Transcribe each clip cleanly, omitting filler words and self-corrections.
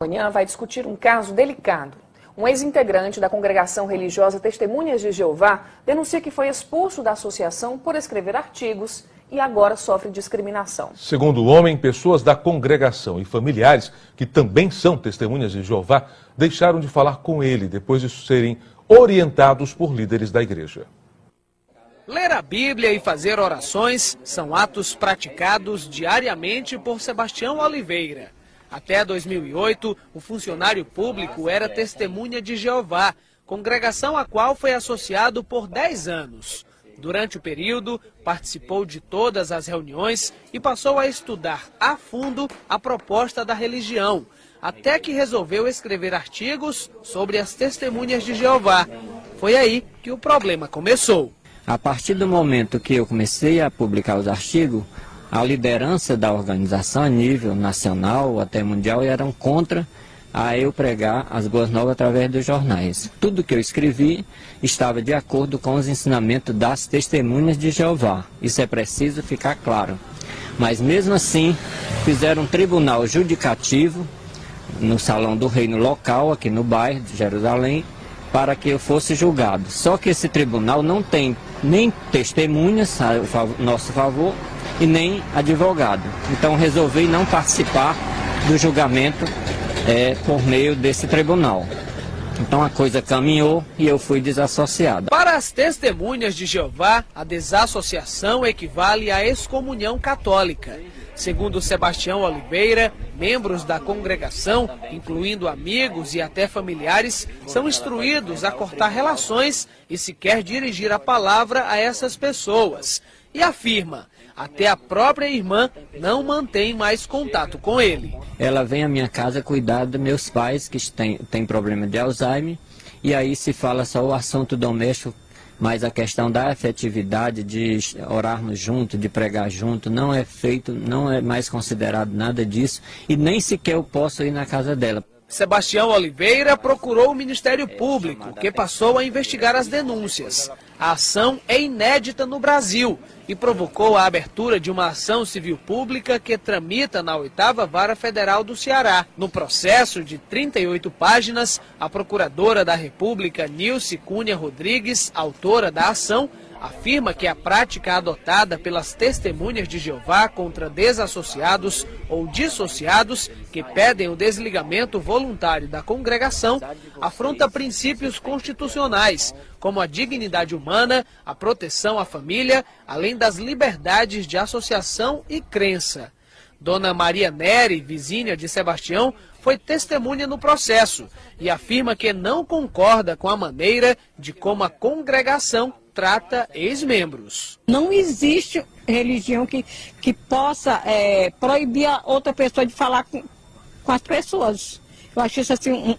Amanhã vai discutir um caso delicado. Um ex-integrante da congregação religiosa Testemunhas de Jeová denuncia que foi expulso da associação por escrever artigos e agora sofre discriminação. Segundo o homem, pessoas da congregação e familiares, que também são testemunhas de Jeová, deixaram de falar com ele depois de serem orientados por líderes da igreja. Ler a Bíblia e fazer orações são atos praticados diariamente por Sebastião Oliveira. Até 2008, o funcionário público era Testemunha de Jeová, congregação a qual foi associado por 10 anos. Durante o período, participou de todas as reuniões e passou a estudar a fundo a proposta da religião, até que resolveu escrever artigos sobre as Testemunhas de Jeová. Foi aí que o problema começou. A partir do momento que eu comecei a publicar os artigos, a liderança da organização a nível nacional até mundial eram contra a eu pregar as boas novas através dos jornais. Tudo que eu escrevi estava de acordo com os ensinamentos das Testemunhas de Jeová. Isso é preciso ficar claro. Mas mesmo assim, fizeram um tribunal judicativo no Salão do Reino local, aqui no bairro de Jerusalém, para que eu fosse julgado. Só que esse tribunal não tem nem testemunhas a nosso favor e nem advogado. Então resolvi não participar do julgamento por meio desse tribunal. Então a coisa caminhou e eu fui desassociado. Para as Testemunhas de Jeová, a desassociação equivale à excomunhão católica. Segundo Sebastião Oliveira, membros da congregação, incluindo amigos e até familiares, são instruídos a cortar relações e sequer dirigir a palavra a essas pessoas. E afirma, até a própria irmã não mantém mais contato com ele. Ela vem à minha casa cuidar dos meus pais, que têm problema de Alzheimer, e aí se fala só o assunto doméstico, mas a questão da afetividade, de orarmos junto, de pregar junto, não é feito, não é mais considerado nada disso, e nem sequer eu posso ir na casa dela. Sebastião Oliveira procurou o Ministério Público, que passou a investigar as denúncias. A ação é inédita no Brasil e provocou a abertura de uma ação civil pública que tramita na 8ª Vara Federal do Ceará. No processo de 38 páginas, a Procuradora da República, Nilce Cunha Rodrigues, autora da ação, afirma que a prática adotada pelas Testemunhas de Jeová contra desassociados ou dissociados que pedem o desligamento voluntário da congregação afronta princípios constitucionais, como a dignidade humana, a proteção à família, além das liberdades de associação e crença. Dona Maria Nery, vizinha de Sebastião, foi testemunha no processo e afirma que não concorda com a maneira de como a congregação trata ex-membros. Não existe religião que possa proibir a outra pessoa de falar com as pessoas. Eu acho isso assim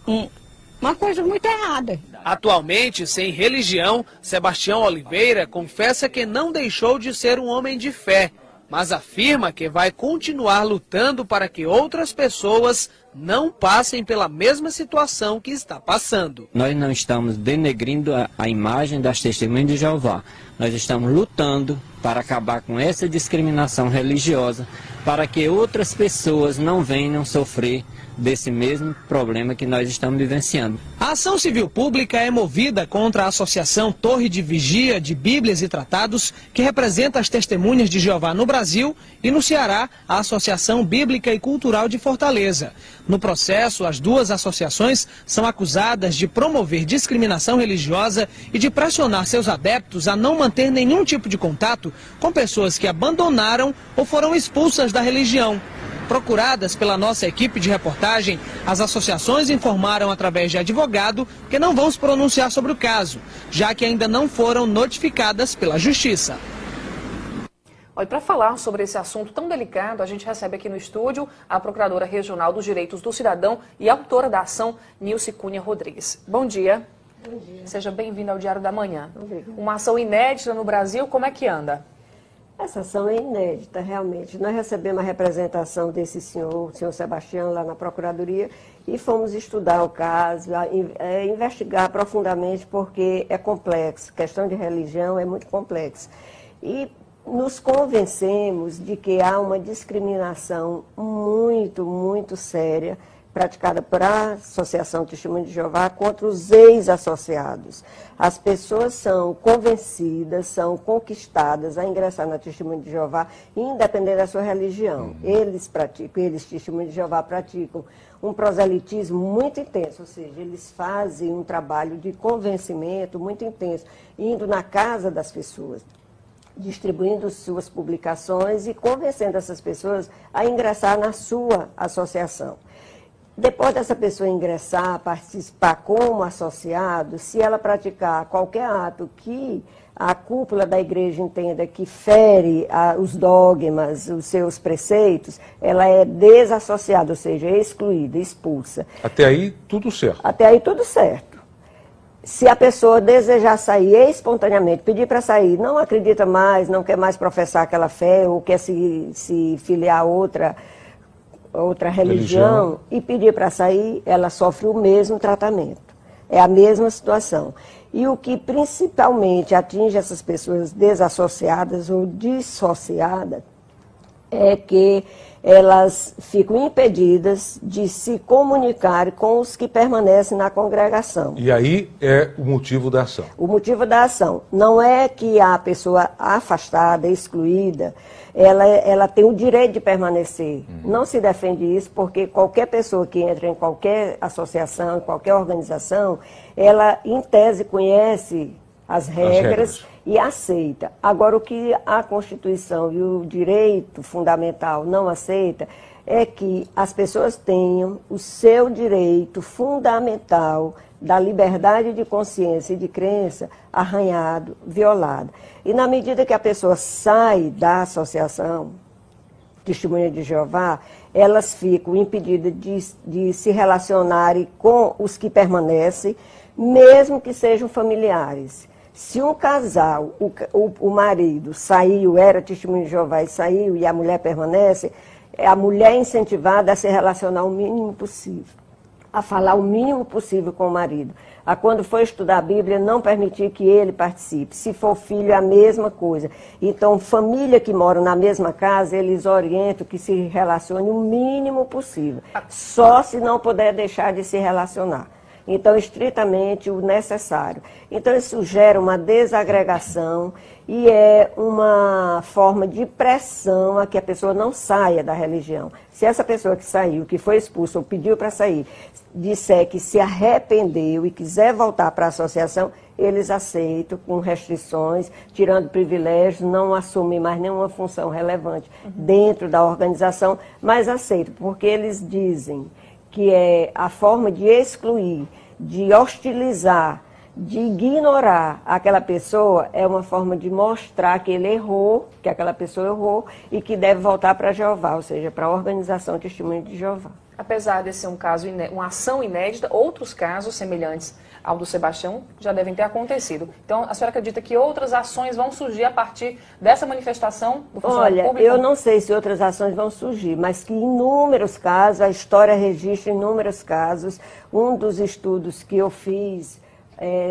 uma coisa muito errada. Atualmente, sem religião, Sebastião Oliveira confessa que não deixou de ser um homem de fé, mas afirma que vai continuar lutando para que outras pessoas não passem pela mesma situação que está passando. Nós não estamos denegrindo a imagem das Testemunhas de Jeová. Nós estamos lutando para acabar com essa discriminação religiosa, para que outras pessoas não venham sofrer desse mesmo problema que nós estamos vivenciando. A ação civil pública é movida contra a Associação Torre de Vigia de Bíblias e Tratados, que representa as Testemunhas de Jeová no Brasil, e no Ceará, a Associação Bíblica e Cultural de Fortaleza. No processo, as duas associações são acusadas de promover discriminação religiosa e de pressionar seus adeptos a não manter nenhum tipo de contato com pessoas que abandonaram ou foram expulsas da religião. Procuradas pela nossa equipe de reportagem, as associações informaram através de advogado que não vão se pronunciar sobre o caso, já que ainda não foram notificadas pela Justiça. Olha, para falar sobre esse assunto tão delicado, a gente recebe aqui no estúdio a Procuradora Regional dos Direitos do Cidadão e autora da ação, Nilce Cunha Rodrigues. Bom dia. Bom dia. Seja bem-vindo ao Diário da Manhã. Obrigada. Uma ação inédita no Brasil, como é que anda? Essa ação é inédita, realmente. Nós recebemos a representação desse senhor, o senhor Sebastião, lá na Procuradoria, e fomos estudar o caso, investigar profundamente, porque é complexo. A questão de religião é muito complexa. E nos convencemos de que há uma discriminação muito séria praticada por a Associação Testemunha de Jeová contra os ex-associados. As pessoas são convencidas, são conquistadas a ingressar na Testemunha de Jeová, independente da sua religião. Eles, Testemunha de Jeová, praticam um proselitismo muito intenso, ou seja, eles fazem um trabalho de convencimento muito intenso, indo na casa das pessoas, distribuindo suas publicações e convencendo essas pessoas a ingressar na sua associação. Depois dessa pessoa ingressar, participar como associado, se ela praticar qualquer ato que a cúpula da igreja entenda que fere os dogmas, os seus preceitos, ela é desassociada, ou seja, excluída, expulsa. Até aí, tudo certo. Até aí, tudo certo. Se a pessoa desejar sair espontaneamente, pedir para sair, não acredita mais, não quer mais professar aquela fé, ou quer se filiar a outra religião e pedir para sair, ela sofre o mesmo tratamento. É a mesma situação. E o que principalmente atinge essas pessoas desassociadas ou dissociadas é que elas ficam impedidas de se comunicar com os que permanecem na congregação. E aí é o motivo da ação. O motivo da ação não é que a pessoa afastada, excluída, ela tem o direito de permanecer. Não se defende isso, porque qualquer pessoa que entra em qualquer associação, em qualquer organização, ela, em tese, conhece as regras e aceita. Agora, o que a Constituição e o direito fundamental não aceita é que as pessoas tenham o seu direito fundamental da liberdade de consciência e de crença arranhado, violado. E na medida que a pessoa sai da associação Testemunha de Jeová, elas ficam impedidas de se relacionarem com os que permanecem, mesmo que sejam familiares. Se um casal, o marido saiu, era Testemunha de Jeová e saiu, e a mulher permanece, a mulher é incentivada a se relacionar o mínimo possível, a falar o mínimo possível com o marido. A quando for estudar a Bíblia, não permitir que ele participe. Se for filho, é a mesma coisa. Então, família que mora na mesma casa, eles orientam que se relacione o mínimo possível. Só se não puder deixar de se relacionar. Então, estritamente o necessário. Então, isso gera uma desagregação e é uma forma de pressão a que a pessoa não saia da religião. Se essa pessoa que saiu, que foi expulsa ou pediu para sair, disser que se arrependeu e quiser voltar para a associação, eles aceitam com restrições, tirando privilégios, não assumem mais nenhuma função relevante dentro da organização, mas aceitam, porque eles dizem que é a forma de excluir, de hostilizar, de ignorar aquela pessoa, é uma forma de mostrar que ele errou, que aquela pessoa errou e que deve voltar para Jeová, ou seja, para a organização Testemunha de Jeová. Apesar de ser um caso, uma ação inédita, outros casos semelhantes ao do Sebastião já devem ter acontecido. Então, a senhora acredita que outras ações vão surgir a partir dessa manifestação do funcionário público? Olha, eu não sei se outras ações vão surgir, mas que em inúmeros casos, a história registra inúmeros casos. Um dos estudos que eu fiz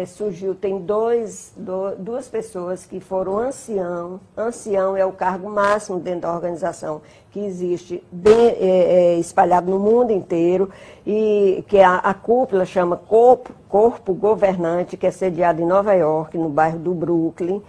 surgiu, tem duas pessoas que foram ancião. Ancião é o cargo máximo dentro da organização que existe espalhado no mundo inteiro e que a cúpula chama Corpo Governante, que é sediado em Nova York, no bairro do Brooklyn.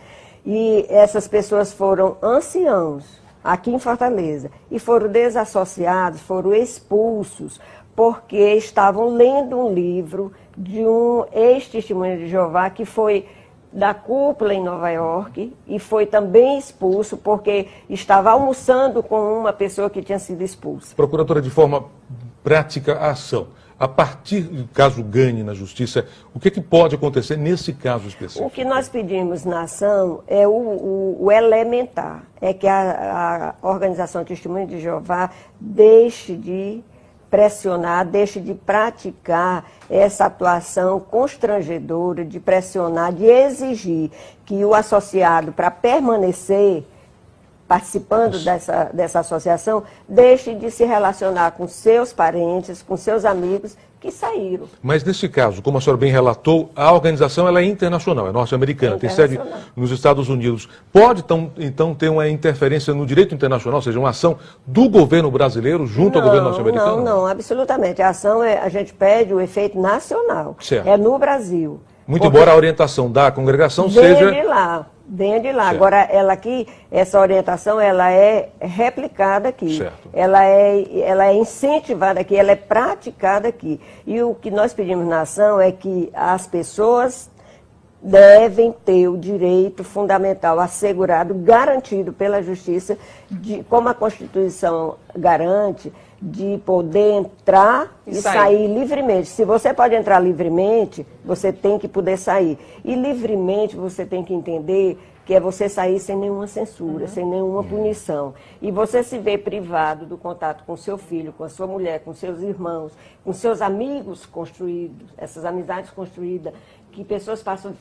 E essas pessoas foram anciãos aqui em Fortaleza e foram desassociados, foram expulsos porque estavam lendo um livro de um ex-testemunha de Jeová que foi da cúpula em Nova York e foi também expulso porque estava almoçando com uma pessoa que tinha sido expulsa. Procuradora, de forma prática, a ação. A partir do caso ganhe na justiça, o que pode acontecer nesse caso específico? O que nós pedimos na ação é o elementar, é que a organização Testemunha de Jeová deixe de pressionar, deixe de praticar essa atuação constrangedora, de pressionar, de exigir que o associado, para permanecer participando dessa associação, deixe de se relacionar com seus parentes, com seus amigos que saíram. Mas nesse caso, como a senhora bem relatou, a organização ela é internacional, é norte-americana, tem sede nos Estados Unidos. Pode, então, ter uma interferência no direito internacional, ou seja, uma ação do governo brasileiro junto ao governo norte-americano? Não, absolutamente. A ação, a gente pede o efeito nacional. Certo. É no Brasil. Muito embora a orientação da congregação seja... Venha de lá. Certo. Agora, ela aqui, essa orientação, ela é replicada aqui. Certo. Ela é incentivada aqui, ela é praticada aqui. E o que nós pedimos na ação é que as pessoas devem ter o direito fundamental assegurado, garantido pela Justiça, como a Constituição garante, de poder entrar e sair livremente. Se você pode entrar livremente, você tem que poder sair. E livremente você tem que entender que é você sair sem nenhuma censura, sem nenhuma punição. E você se vê privado do contato com seu filho, com a sua mulher, com seus irmãos, com seus amigos construídos, essas amizades construídas, que pessoas passam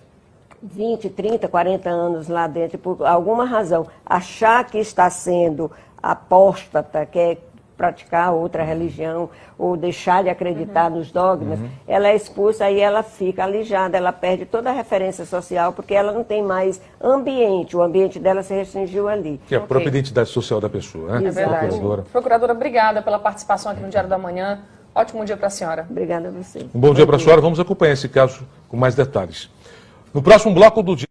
20, 30, 40 anos lá dentro, por alguma razão, achar que está sendo apóstata, quer praticar outra religião ou deixar de acreditar nos dogmas, ela é expulsa e ela fica alijada, ela perde toda a referência social porque ela não tem mais ambiente, o ambiente dela se restringiu ali. Que é a própria identidade social da pessoa, né? É verdade. Procuradora. Procuradora, obrigada pela participação aqui no Diário da Manhã. Ótimo dia para a senhora. Obrigada a você. Um bom dia para a senhora. Vamos acompanhar esse caso com mais detalhes. No próximo bloco do dia.